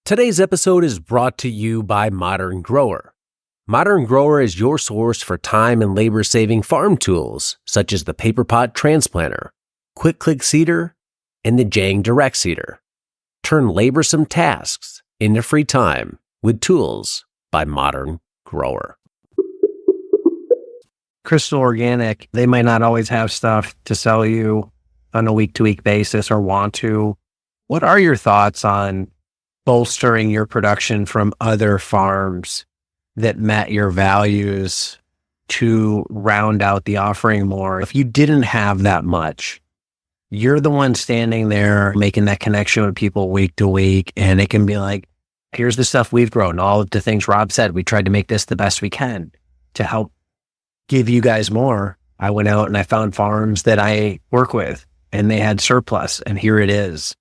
Today's episode is brought to you by Modern Grower. Modern Grower is your source for time and labor-saving farm tools, such as the PaperPot Transplanter, Quick Click Seeder, and the Jang Direct Seeder. Turn laborsome tasks into free time with tools by Modern Grower. Crystal Organic, they might not always have stuff to sell you on a week-to-week basis or want to. What are your thoughts on bolstering your production from other farms that met your values to round out the offering more? If you didn't have that much, you're the one standing there making that connection with people week to week, and it can be like, here's the stuff we've grown, all of the things Rob said. We tried to make this the best we can to help give you guys more. I went out and I found farms that I work with and they had surplus, and here it is.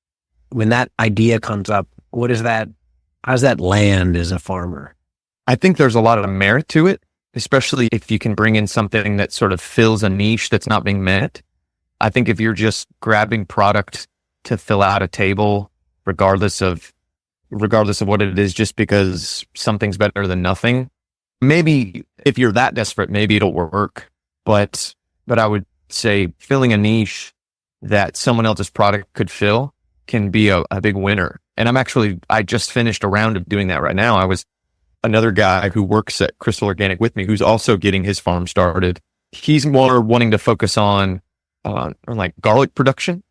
When that idea comes up, what is that? How does that land as a farmer? I think there's a lot of merit to it, especially if you can bring in something that sort of fills a niche that's not being met. I think if you're just grabbing product to fill out a table, regardless of what it is, just because something's better than nothing, maybe if you're that desperate, maybe it'll work. But I would say filling a niche that someone else's product could fill can be a big winner. And I just finished a round of doing that right now. I was another guy who works at Crystal Organic with me, who's also getting his farm started. He's more wanting to focus on like garlic production.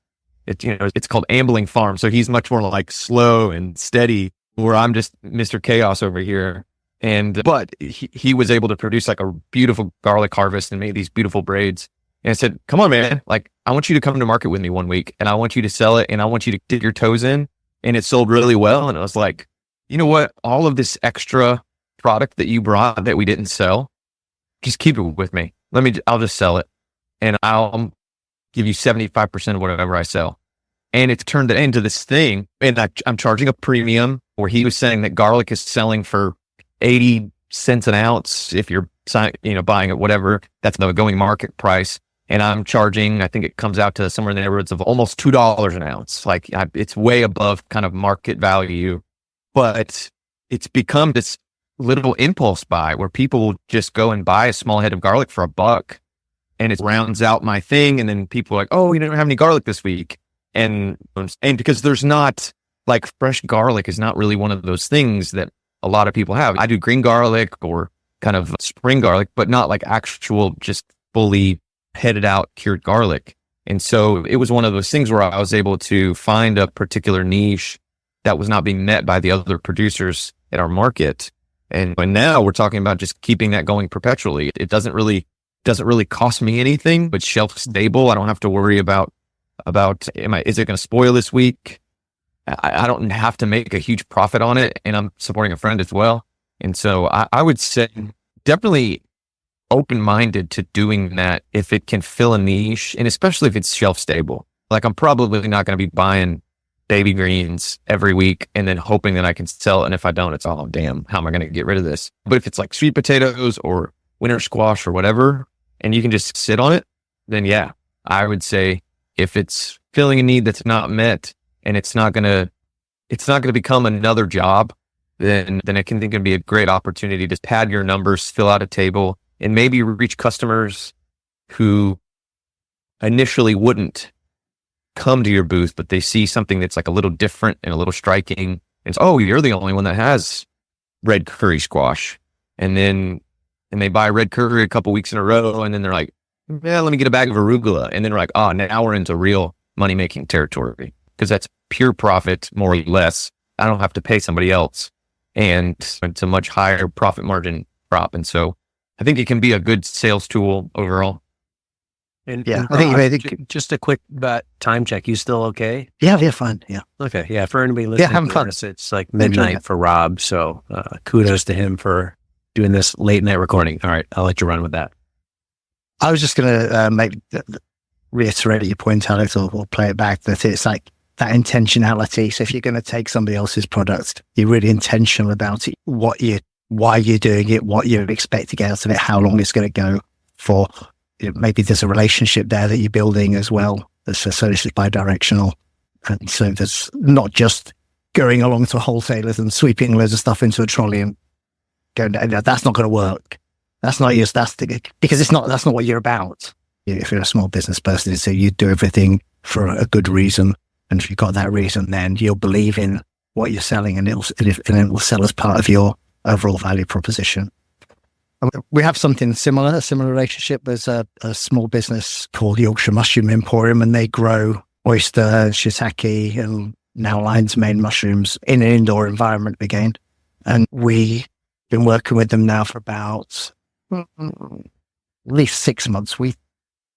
It's called ambling farm. So he's much more like slow and steady, where I'm just Mr. Chaos over here. But he was able to produce like a beautiful garlic harvest and made these beautiful braids. And I said, come on, man, like I want you to come to market with me one week and I want you to sell it and I want you to dip your toes in. And it sold really well. And I was like, you know what? All of this extra product that you brought that we didn't sell, just keep it with me. I'll just sell it and I'll give you 75% of whatever I sell. And it's turned it into this thing. And I'm charging a premium, where he was saying that garlic is selling for 80 cents an ounce. If you're buying it, whatever, that's the going market price. And I'm charging, I think it comes out to somewhere in the neighborhoods of almost $2 an ounce. It's way above kind of market value, but it's become this little impulse buy where people will just go and buy a small head of garlic for $1, and it rounds out my thing. And then people are like, oh, we don't have any garlic this week. And because there's not, like, fresh garlic is not really one of those things that a lot of people have. I do green garlic or kind of spring garlic, but not like actual, just fully headed out cured garlic. And so it was one of those things where I was able to find a particular niche that was not being met by the other producers at our market. And now we're talking about just keeping that going perpetually. It doesn't really cost me anything, but shelf stable. I don't have to worry about is it going to spoil this week? I don't have to make a huge profit on it, and I'm supporting a friend as well. And so I would say definitely open-minded to doing that if it can fill a niche, and especially if it's shelf stable. Like, I'm probably not going to be buying baby greens every week and then hoping that I can sell it. And if I don't, it's all, damn, how am I going to get rid of this? But if it's like sweet potatoes or winter squash or whatever, and you can just sit on it, then yeah, I would say if it's filling a need that's not met and it's not going to become another job, then I think it can be a great opportunity to pad your numbers, fill out a table, and maybe reach customers who initially wouldn't come to your booth, but they see something that's like a little different and a little striking. And it's, oh, you're the only one that has red curry squash. And they buy red curry a couple weeks in a row. And then they're like, yeah, let me get a bag of arugula. And then we're like, oh, now we're into real money-making territory, because that's pure profit, more or less. I don't have to pay somebody else. And it's a much higher profit margin crop. And so I think it can be a good sales tool overall. And I think just a quick time check. You still okay? Yeah, fine. Yeah. Okay. Yeah. For anybody listening, having fun. It's like midnight for Rob. So kudos to him for doing this late night recording. All right, I'll let you run with that. I was just going to reiterate your point, Alex, or play it back, that it's like that intentionality. So if you're going to take somebody else's product, you're really intentional about it, why you're doing it, what you're expecting out of it, how long it's going to go for. Maybe there's a relationship there that you're building as well. So this is bi-directional. And so there's not just going along to wholesalers and sweeping loads of stuff into a trolley and going, that's not going to work. That's not your, because that's not what you're about. If you're a small business person, so you do everything for a good reason. And if you've got that reason, then you'll believe in what you're selling and it will sell as part of your overall value proposition. We have something similar, a similar relationship. There's a small business called Yorkshire Mushroom Emporium, and they grow oyster, shiitake, and now lion's mane mushrooms in an indoor environment again. And we've been working with them now for about at least 6 months.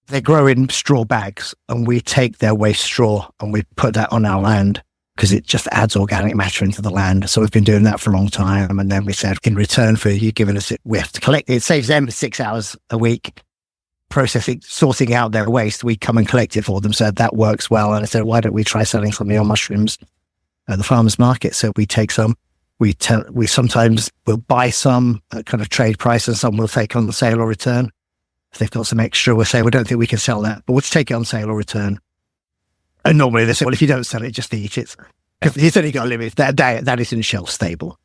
They grow in straw bags, and we take their waste straw and we put that on our land because it just adds organic matter into the land. So we've been doing that for a long time. And then we said, in return for you giving us it, we have to collect it. It saves them 6 hours a week processing, sorting out their waste. We come and collect it for them. So that works well. And I said, why don't we try selling some of your mushrooms at the farmer's market? So we take some, we sometimes will buy some at kind of trade price, and some we'll take on the sale or return. If they've got some extra, we'll say, we don't think we can sell that, but we'll take it on sale or return. And normally they say, well, if you don't sell it, just eat it. Because it's only got a limit. That isn't shelf stable.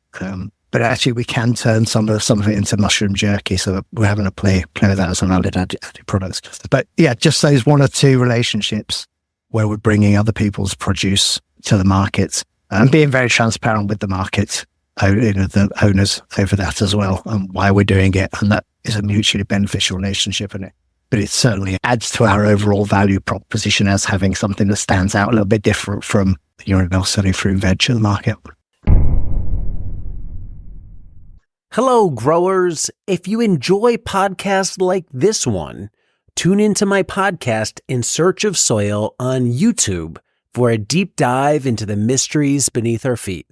But actually we can turn some of it into mushroom jerky. So we're having to play with that as an added products. But yeah, just those 1 or 2 relationships where we're bringing other people's produce to the market and being very transparent with the market, the owners over that as well, and why we're doing it. And that is a mutually beneficial relationship in it. But it certainly adds to our overall value proposition as having something that stands out a little bit different from anyone else selling fruit and veg to the market. Hello, growers. If you enjoy podcasts like this one, tune into my podcast In Search of Soil on YouTube for a deep dive into the mysteries beneath our feet.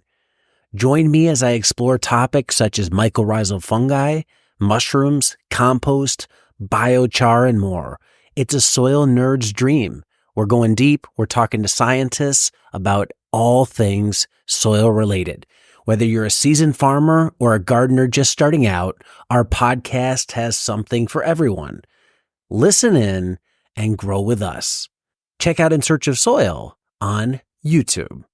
Join me as I explore topics such as mycorrhizal fungi, mushrooms, compost, biochar, and more. It's a soil nerd's dream. We're going deep. We're talking to scientists about all things soil related. Whether you're a seasoned farmer or a gardener just starting out, our podcast has something for everyone. Listen in and grow with us. Check out In Search of Soil on YouTube.